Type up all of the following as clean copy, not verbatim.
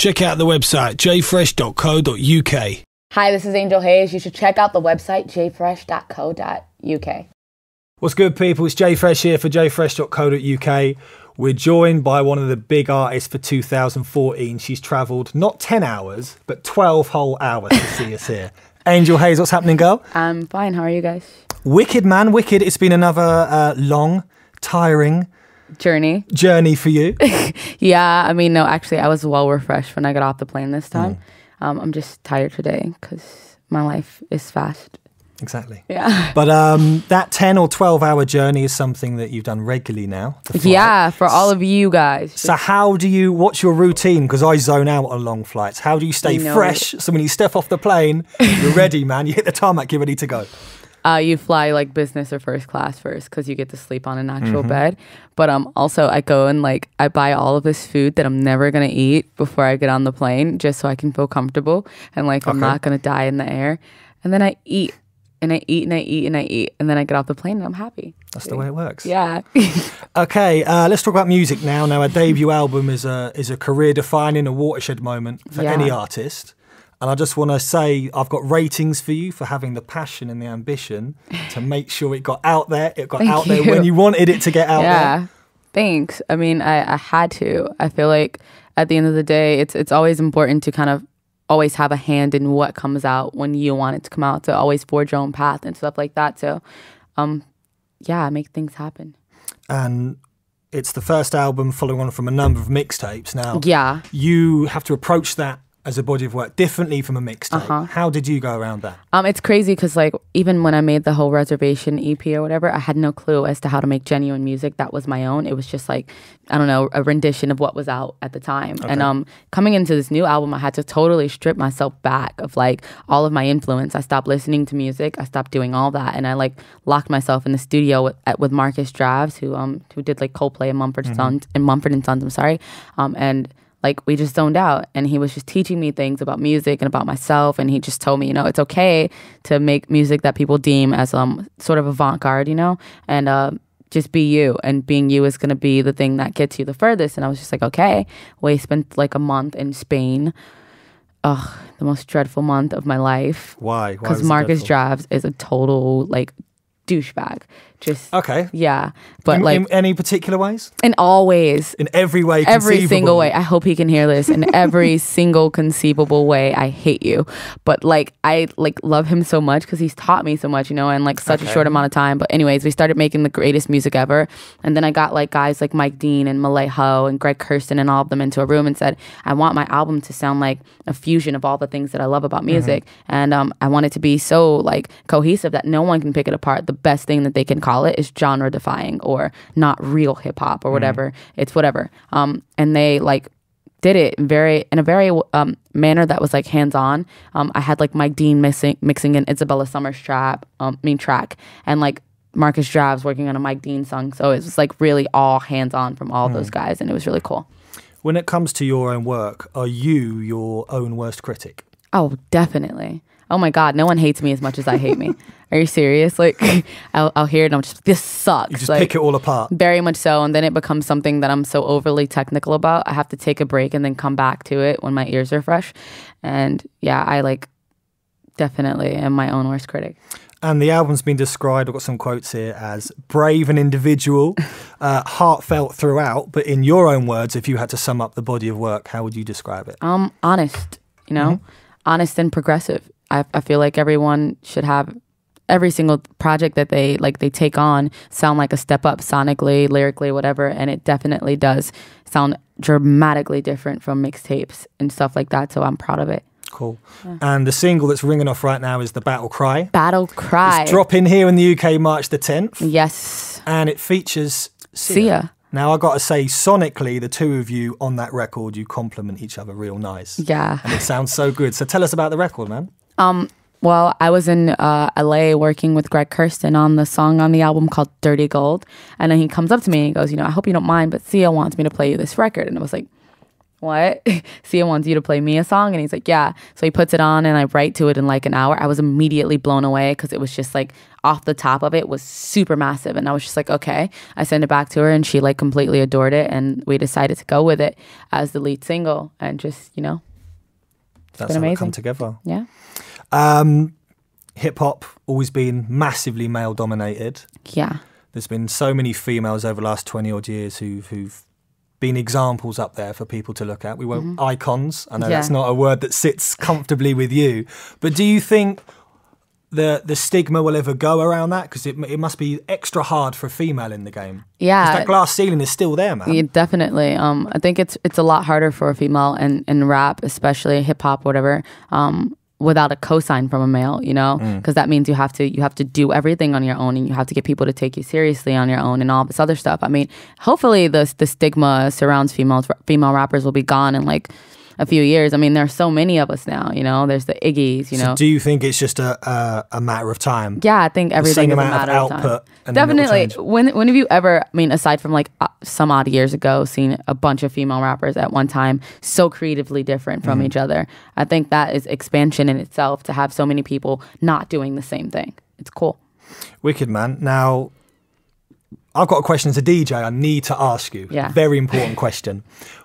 Check out the website jfresh.co.uk. Hi, this is Angel Haze. You should check out the website jfresh.co.uk. What's good, people? It's JFresh here for jfresh.co.uk. We're joined by one of the big artists for 2014. She's travelled not 10 hours, but 12 whole hours to see us here. Angel Haze, what's happening, girl? I'm fine. How are you guys? Wicked, man, wicked. It's been another long, tiring journey for you. Yeah, I mean, no, actually, I was well refreshed when I got off the plane this time. I'm just tired today because my life is fast. Exactly. Yeah. But that 10 or 12 hour journey is something that you've done regularly now. Yeah, for all of you guys. So what's your routine? Because I zone out on long flights. How do you stay fresh so when you step off the plane, you're ready, man? You hit the tarmac, you're ready to go. You fly like business or first class first because you get to sleep on an actual bed. But also I go and I buy all of this food that I'm never going to eat before I get on the plane just so I can feel comfortable and I'm not going to die in the air. And then I eat. And I eat and I eat and I eat. And then I get off the plane and I'm happy. That's the way it works. Yeah. Okay, let's talk about music now. Now, a debut album is a career-defining, a watershed moment for any artist. And I just want to say I've got ratings for you for having the passion and the ambition to make sure it got out there. It got out there when you wanted it to get out there. Yeah, thanks. I mean, I had to. I feel like at the end of the day, it's always important to kind of always have a hand in what comes out when you want it to come out, to always forge your own path and stuff like that. So, make things happen. And it's the first album following on from a number of mixtapes. Now, you have to approach that as a body of work differently from a mixtape. How did you go around that? It's crazy because even when I made the whole Reservation EP or whatever, I had no clue as to how to make genuine music that was my own. It was just I don't know, a rendition of what was out at the time. Okay. And coming into this new album, I had to totally strip myself back of all of my influence. I stopped listening to music. I stopped doing all that, and I locked myself in the studio with Marcus Draves, who did Coldplay and Mumford and Sons. I'm sorry, and we just zoned out, and he was just teaching me things about music and about myself, and he just told me, it's okay to make music that people deem as sort of avant-garde, and just be you, and being you is going to be the thing that gets you the furthest. And I was just okay. We spent a month in Spain. The most dreadful month of my life. Why? Because Marcus Draves is a total douchebag. Just yeah, but in any particular ways? In all ways. In every way conceivable. Every single way. I hope he can hear this. In every single conceivable way, I hate you. But I love him so much because he's taught me so much, in such a short amount of time. But anyways, we started making the greatest music ever, and then I got guys like Mike Dean and Malay Ho and Greg Kirsten and all of them into a room and said, I want my album to sound like a fusion of all the things that I love about music, and I want it to be so cohesive that no one can pick it apart. The best thing that they can call it is genre defying or not real hip hop or whatever. It's whatever. And they did it in a very manner that was hands on. I had Mike Dean mixing in Isabella Summers track, and Marcus Draves working on a Mike Dean song. So it was really all hands on from all those guys, and it was really cool. When it comes to your own work, are you your own worst critic? Oh, definitely. Oh my God, no one hates me as much as I hate me. Are you serious? I'll hear it and I'm just, this sucks. You just pick it all apart. Very much so. And then it becomes something that I'm so overly technical about. I have to take a break and then come back to it when my ears are fresh. And yeah, I definitely am my own worst critic. And the album's been described, I've got some quotes here, as brave and individual, heartfelt throughout. But in your own words, if you had to sum up the body of work, how would you describe it? Honest, honest and progressive. I feel like everyone should have every single project that they take on sound like a step up sonically, lyrically, whatever. And it definitely does sound dramatically different from mixtapes and stuff like that. So I'm proud of it. Cool. Yeah. And the single that's ringing off right now is The Battle Cry. Battle Cry. It's dropping here in the UK March the 10th. Yes. And it features Sia. Now, I got to say, sonically, the two of you on that record, you complement each other real nice. Yeah. And it sounds so good. So tell us about the record, man. Well, I was in LA working with Greg Kirsten on the song on the album called Dirty Gold. And then he comes up to me and he goes, I hope you don't mind, but Sia wants me to play you this record. And I was like, what? Sia wants you to play me a song? And he's like, yeah. So he puts it on and I write to it in like an hour. I was immediately blown away because it was just like off the top of it was super massive. And I was just like, okay. I sent it back to her and she like completely adored it. And we decided to go with it as the lead single and just, you know, that's how it come together. Yeah. Hip hop always been massively male dominated. Yeah. There's been so many females over the last 20 odd years who've been examples up there for people to look at. We won't icons. I know that's not a word that sits comfortably with you. But do you think the stigma will ever go around that? Because it must be extra hard for a female in the game. Yeah. 'Cause that glass ceiling is still there, man. Yeah, definitely. I think it's a lot harder for a female in rap, especially hip hop, whatever. Without a cosign from a male, you know, because that means you have to do everything on your own, and you have to get people to take you seriously on your own, and all this other stuff. I mean, hopefully the stigma surrounds female rappers will be gone in like a few years. I mean, there are so many of us now, you know. There's the Iggy's, you know. So do you think it's just a matter of time? Yeah, I think everything is a matter of time. Definitely. When have you ever, I mean, aside from like some odd years ago, seen a bunch of female rappers at one time so creatively different from each other? I think that is expansion in itself to have so many people not doing the same thing. It's cool. Wicked, man. Now, I've got a question as a DJ I need to ask you. Yeah. Very important question.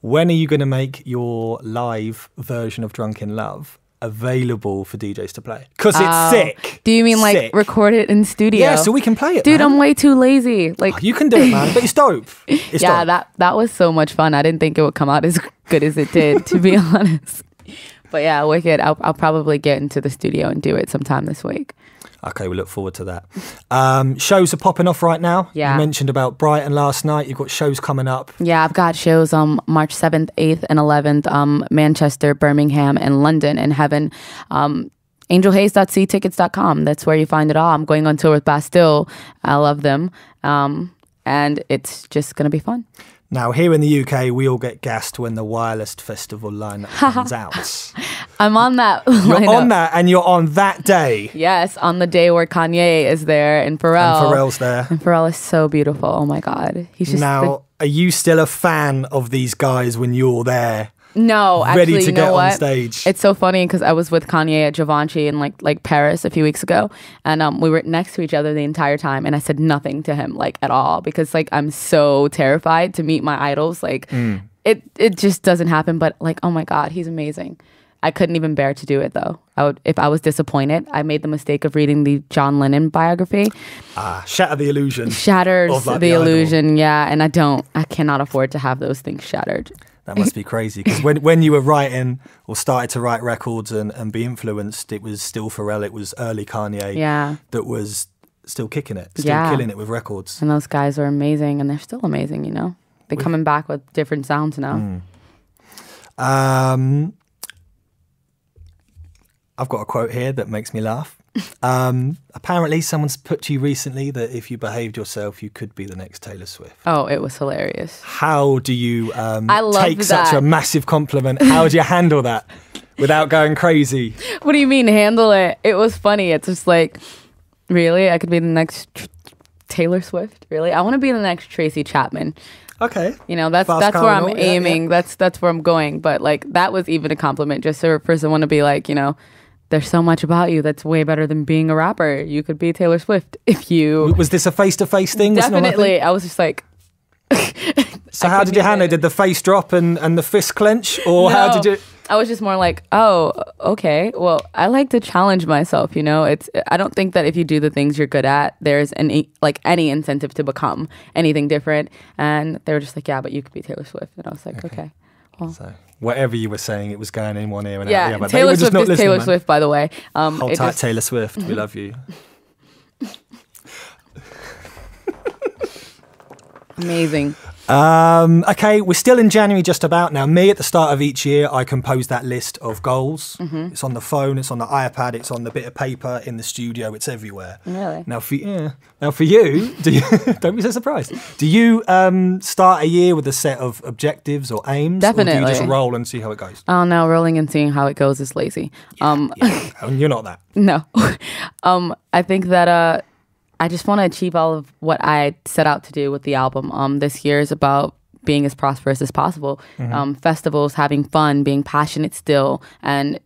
When are you going to make your live version of Drunk in Love available for DJs to play? Because it's sick. Do you mean like sick. record it in studio? Yeah, so we can play it, dude, man. I'm way too lazy. Like you can do it, man, but it's dope. It's yeah, dope. that was so much fun. I didn't think it would come out as good as it did, to be honest. But yeah, wicked. I'll probably get into the studio and do it sometime this week. Okay, we look forward to that. Shows are popping off right now. Yeah. You mentioned about Brighton last night. You've got shows coming up. Yeah, I've got shows March 7th, 8th, and 11th, Manchester, Birmingham, and London in Heaven. AngelHaze.ctickets.com. That's where you find it all. I'm going on tour with Bastille. I love them. And it's just going to be fun. Now, here in the UK, we all get gassed when the Wireless Festival lineup comes out. I'm on that You're lineup. on that, and you're on that day. Yes, on the day where Kanye is there and Pharrell. And Pharrell's there. And Pharrell is so beautiful. Oh my God. He's just now, are you still a fan of these guys when you're there? No, actually, ready to you know get what? on stage. It's so funny because I was with Kanye at Givenchy in like Paris a few weeks ago, and we were next to each other the entire time, and I said nothing to him like at all because like I'm so terrified to meet my idols. Like it just doesn't happen. But like, oh my God, he's amazing. I couldn't even bear to do it though. If I was disappointed. I made the mistake of reading the John Lennon biography. Shatter the illusion. Shatters like, the illusion, yeah. And I cannot afford to have those things shattered. That must be crazy because when you were writing or started to write records and be influenced, it was still Pharrell, it was early Kanye that was still kicking it, still killing it with records. And those guys are amazing, and they're still amazing, you know? They're coming back with different sounds now. I've got a quote here that makes me laugh. Apparently someone's put to you recently that if you behaved yourself, you could be the next Taylor Swift. Oh, it was hilarious. How do you I love take such a massive compliment? How do you handle that without going crazy? What do you mean handle it? It was funny. It's just like, really? I could be the next Taylor Swift? Really? I want to be the next Tracy Chapman. Okay. You know, that's where I'm aiming. Yeah. That's where I'm going. But like, that was even a compliment just for someone to be like, you know, there's so much about you that's way better than being a rapper. You could be Taylor Swift if you... Was this a face-to-face thing? Definitely. I was just like... So how did you handle it? Did the face drop and the fist clench? Or how did you... I was just more like, oh, okay. Well, I like to challenge myself, you know? I don't think that if you do the things you're good at, there's any incentive to become anything different. And they were just like, yeah, but you could be Taylor Swift. And I was like, okay. Well. So whatever you were saying, it was going in one ear and out the other. Taylor Swift is Taylor Swift, by the way. Hold tight, Taylor Swift. We love you. Amazing. Okay, we're still in January just about now. Me, at the start of each year, I compose that list of goals. It's on the phone, it's on the iPad, it's on the bit of paper in the studio, it's everywhere. Really? Now for you, do you don't be so surprised. Do you start a year with a set of objectives or aims? Definitely. Or do you just roll and see how it goes? Oh no, rolling and seeing how it goes is lazy. And you're not that. No. I think that I just want to achieve all of what I set out to do with the album. This year is about being as prosperous as possible. Festivals, having fun, being passionate still, and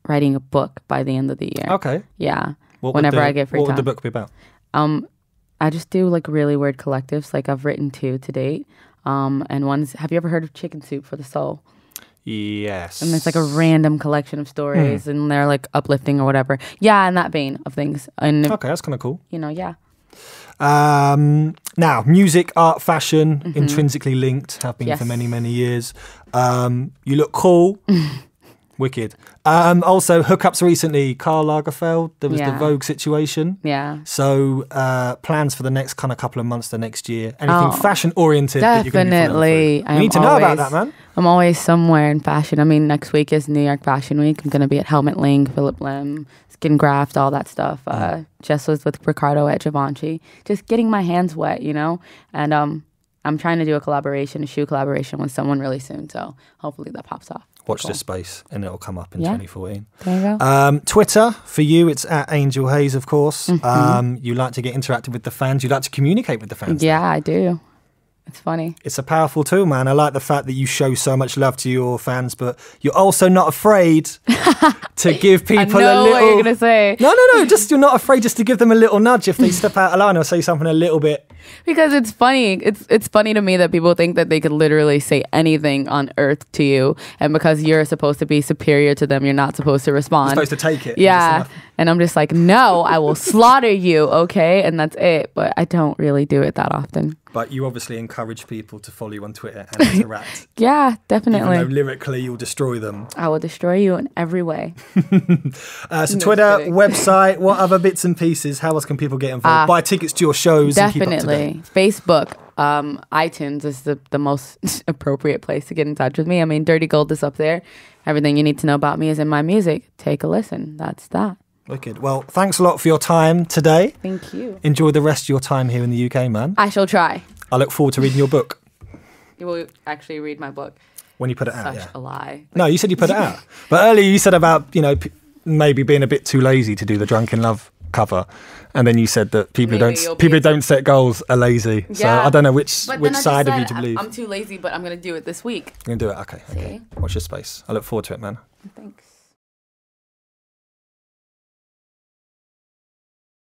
writing a book by the end of the year. Okay. Yeah. Whenever I get free time. What would the book be about? I just do like really weird collectives. Like I've written 2 to date. And one's, have you ever heard of Chicken Soup for the Soul? Yes. And it's like a random collection of stories and they're like uplifting or whatever. Yeah, in that vein of things. And okay, that's kind of cool. You know, yeah. Now, music, art, fashion, intrinsically linked, have been for many, many years. You look cool. Wicked. Also, hookups recently. Karl Lagerfeld, there was the Vogue situation. Yeah. So, plans for the next kind of couple of months, the next year. Anything fashion-oriented that you're going to be following through? We need to know about that, man. I'm always somewhere in fashion. I mean, next week is New York Fashion Week. I'm going to be at Helmut Lang, Philip Lim, Skin Graft, all that stuff. Just was with Ricardo at Givenchy. Just getting my hands wet, you know? And I'm trying to do a shoe collaboration with someone really soon. So hopefully that pops off. Watch this space and it'll come up in 2014. There you go. Twitter, for you, it's at Angel Haze, of course. You like to get interactive with the fans. You like to communicate with the fans. Yeah, I do. It's funny. It's a powerful tool, man. I like the fact that you show so much love to your fans, but you're also not afraid to give people I know a little... what you're going to say. No. Just you're not afraid just to give them a little nudge if they step out of line or say something a little bit... Because it's funny. It's funny to me that people think that they could literally say anything on earth to you, and because you're supposed to be superior to them, you're not supposed to respond. You're supposed to take it. Yeah. And I'm just like, no, I will slaughter you, okay? And that's it. But I don't really do it that often. But you obviously encourage people to follow you on Twitter and interact. Yeah, definitely. Even though lyrically you'll destroy them. I will destroy you in every way. So Twitter, website, what other bits and pieces? How else can people get involved? Buy tickets to your shows and keep up to date. Facebook, iTunes is the most appropriate place to get in touch with me. I mean, Dirty Gold is up there. Everything you need to know about me is in my music. Take a listen. That's that. Wicked. Well, thanks a lot for your time today. Thank you. Enjoy the rest of your time here in the UK, man. I shall try. I look forward to reading your book. You will actually read my book. When you put it out, Such a lie. No, you said you put it out. But earlier you said about, you know, maybe being a bit too lazy to do the Drunken Love cover. And then you said that people who don't set goals are lazy. Yeah. So I don't know which side of you to believe. I'm too lazy, but I'm going to do it this week. You're going to do it? Okay. Watch your space. I look forward to it, man. Thanks.